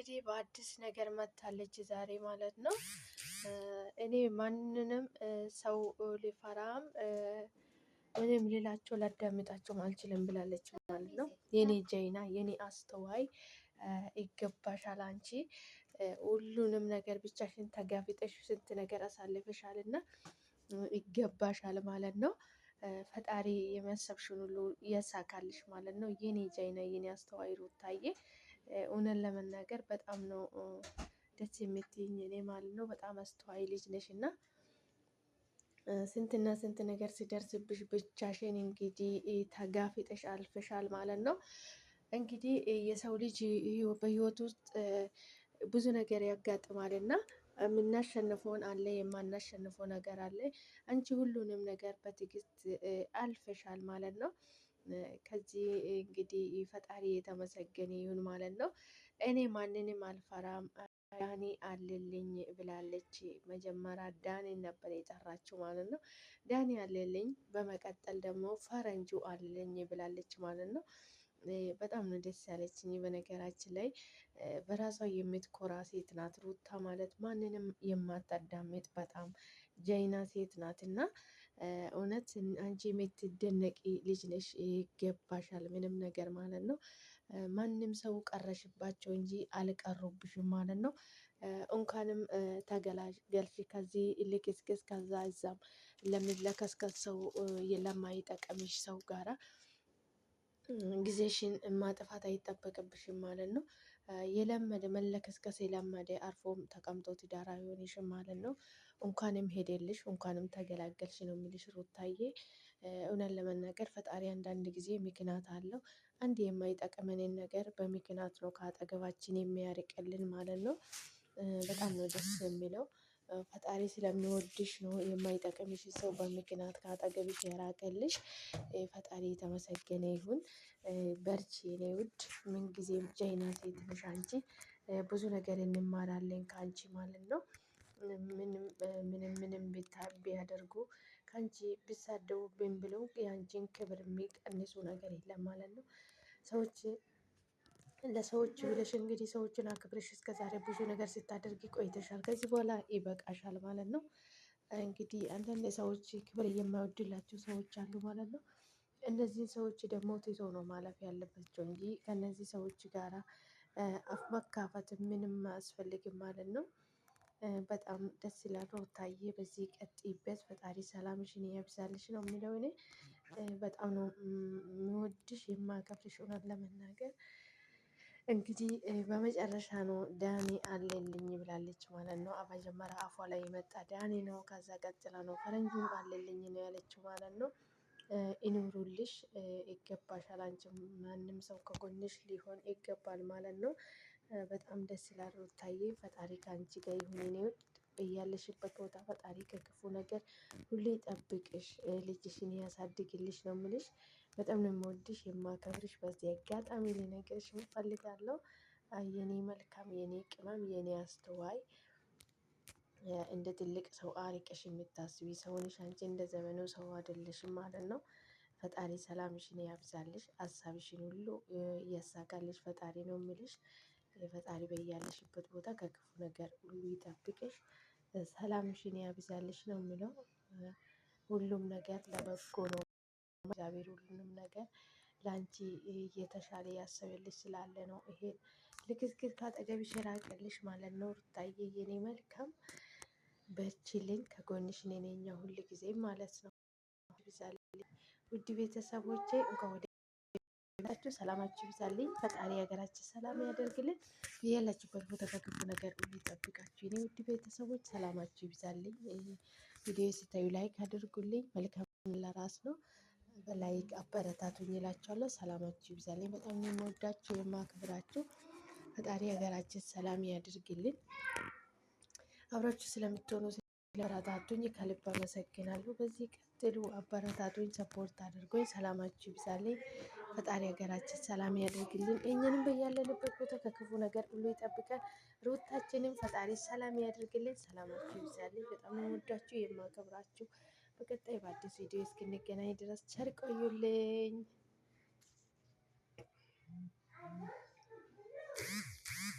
እንግዲህ በአዲስ ነገር መታለች ዛሬ ማለት ነው። እኔ ማንንም ሰው ሊፈራም ምንም ሌላቸው ላዳምጣቸውም አልችልም ብላለች ማለት ነው። የኔ ጀይና የኔ አስተዋይ ይገባሻል። አንቺ ሁሉንም ነገር ብቻሽን ተጋፍጠሽ ስንት ነገር አሳልፈሻል እና ይገባሻል ማለት ነው። ፈጣሪ የመሰብሽን ሁሉ ያሳካልሽ ማለት ነው። የኔ ጀይና የኔ አስተዋይ ሩታዬ እውነት ለመናገር በጣም ነው ደስ የምትይኝ እኔ ማለት ነው። በጣም አስተዋይ ልጅ ነሽ እና ስንትና ስንት ነገር ሲደርስብሽ ብቻሽን እንግዲህ ተጋፍጠሽ አልፈሻል ማለት ነው። እንግዲህ የሰው ልጅ በህይወት ውስጥ ብዙ ነገር ያጋጥማል እና የምናሸንፈውን አለ የማናሸንፈው ነገር አለ። አንቺ ሁሉንም ነገር በትዕግስት አልፈሻል ማለት ነው። ከዚህ እንግዲህ ፈጣሪ የተመሰገነ ይሁን ማለት ነው። እኔ ማንንም አልፈራም ዳኒ አለልኝ ብላለች። መጀመሪያ ዳኒን ነበር የጠራችው ማለት ነው። ዳኒ አለልኝ በመቀጠል ደግሞ ፈረንጁ አለልኝ ብላለች ማለት ነው። በጣም ነው ደስ ያለችኝ። በነገራችን ላይ በራሷ የምትኮራ ሴት ናት ሩታ ማለት ማንንም የማታዳምጥ በጣም ጀይና ሴት ናት እና እውነት አንቺ የምትደነቂ ልጅ ነሽ። ይገባሻል ምንም ነገር ማለት ነው። ማንም ሰው ቀረሽባቸው እንጂ አልቀሩብሽም ማለት ነው። እንኳንም ተገላገልሽ ከዚህ ልክስክስ ከዛ እዛም ለሚለከስከስ ሰው ለማይጠቀምሽ ሰው ጋራ ጊዜሽን ማጥፋት አይጠበቅብሽም ማለት ነው። የለመደ መለከስከስ የለመደ አርፎም ተቀምጦ ትዳር አይሆንሽም ማለት ነው። እንኳንም ሄደልሽ እንኳንም ተገላገልሽ ነው የሚልሽ ሩታዬ። እውነት ለመናገር ፈጣሪ አንዳንድ ጊዜ ምክንያት አለው። አንድ የማይጠቅመንን ነገር በምክንያት ነው ከአጠገባችን የሚያርቅልን ማለት ነው። በጣም ነው ደስ የሚለው። ፈጣሪ ስለሚወድሽ ነው የማይጠቅምሽ ሰው በምክንያት ከአጠገብሽ ያራቀልሽ። ፈጣሪ የተመሰገነ ይሁን። በርቺ የኔ ውድ ምን ጊዜም ጀይና ሴት ነሽ አንቺ። ብዙ ነገር እንማራለን ከአንቺ ማለት ነው። ምንም ቢያደርጉ ከአንቺ ቢሳደቡብን ብለው የአንቺን ክብር የሚቀንሱ ነገር የለም ማለት ነው። ሰዎች ለሰዎች ብለሽ እንግዲህ ሰዎችን አክብረሽ እስከዛሬ ብዙ ነገር ስታደርጊ ቆይተሻል። ከዚህ በኋላ ይበቃሻል ማለት ነው። እንግዲህ አንዳንድ ሰዎች ክብር የማይወድላቸው ሰዎች አሉ ማለት ነው። እነዚህን ሰዎች ደግሞ ትቶ ነው ማለፍ ያለባቸው እንጂ ከነዚህ ሰዎች ጋራ አፍ መካፈት ምንም አያስፈልግም ማለት ነው። በጣም ደስ ይላል ሩታዬ በዚህ ቀጥይበት ፈጣሪ ሰላምሽን ያብዛልሽ ነው የሚለው። እኔ በጣም ነው የምወድሽ የማከብርሽ እውነት ለመናገር። እንግዲህ በመጨረሻ ነው ዳኒ አለልኝ ብላለች ማለት ነው። መጀመሪያ አፏ ላይ የመጣ ዳኒ ነው። ከዛ ቀጥላ ነው ፈረንጁም አለልኝ ነው ያለችው ማለት ነው። ይኑሩልሽ ይገባሻል። አንቺም ማንም ሰው ከጎንሽ ሊሆን ይገባል ማለት ነው። በጣም ደስ ይላል ሩታዬ። ፈጣሪ ከአንቺ ጋር ይሁን የኔ ውድ። በያለሽበት ቦታ ፈጣሪ ከክፉ ነገር ሁሌ ጠብቅሽ ልጅሽን ያሳድግልሽ ነው የምልሽ። በጣም ነው የምወድሽ የማከብርሽ። በዚህ አጋጣሚ ልነግርሽ እፈልጋለሁ። የኔ መልካም የኔ ቅመም የኔ አስተዋይ እንደ ትልቅ ሰው አርቀሽ የምታስቢ ሰው ነሽ አንቺ እንደ ዘመኑ ሰው አይደለሽም ማለት ነው። ፈጣሪ ሰላምሽን ያብዛልሽ ሀሳብሽን ሁሉ ያሳካልሽ ፈጣሪ ነው የምልሽ። ፈጣሪ በያለሽበት ቦታ ከክፉ ነገር ሁሉ ይጠብቅሽ። ሰላምሽን ያብዛልሽ ነው የምለው። ሁሉም ነገር ለበጎ ነው። እግዚአብሔር ሁሉንም ነገር ላንቺ የተሻለ ያሰበልሽ ስላለ ነው ይሄን ልክስክስ ካጠገብሽ የራቀልሽ ማለት ነው። ሩታዬ የኔ መልካም በርቺልኝ ከጎንሽ እኔ ነኝ ሁል ጊዜ ማለት ነው። ውድ ቤተሰቦቼ እንኳን ወደ ሰላማችሁ ይብዛልኝ። ፈጣሪ ሀገራችን ሰላም ያደርግልን። ያላችሁበት ቦታ ከክፉ ነገር ሁሉ ይጠብቃችሁ። የኔ ውድ ቤተሰቦች ሰላማችሁ ይብዛልኝ። ቪዲዮ ስታዩ ላይክ አድርጉልኝ። መልካም ለራስ ነው። በላይክ አበረታቱኝ እላችኋለሁ። ሰላማችሁ ይብዛልኝ። በጣም ነው የምወዳችሁ የማክብራችሁ። ፈጣሪ ሀገራችን ሰላም ያድርግልን። አብራችሁ ስለምትሆኑ ስለአበረታቱኝ ከልብ አመሰግናለሁ። በዚህ ቀጥሉ፣ አበረታቱኝ፣ ሰፖርት አድርጎኝ። ሰላማችሁ ይብዛልኝ። ፈጣሪ ሀገራችን ሰላም ያድርግልን። እኛንም በያለንበት ቦታ ከክፉ ነገር ሁሉ ይጠብቀን። ሩታችንም ፈጣሪ ሰላም ያድርግልን። ሰላማችሁ ይብዛልኝ። በጣም ነው የምወዳችሁ የማከብራችሁ። በቀጣይ በአዲስ ቪዲዮ እስክንገናኝ ድረስ ቸር ቆዩልኝ።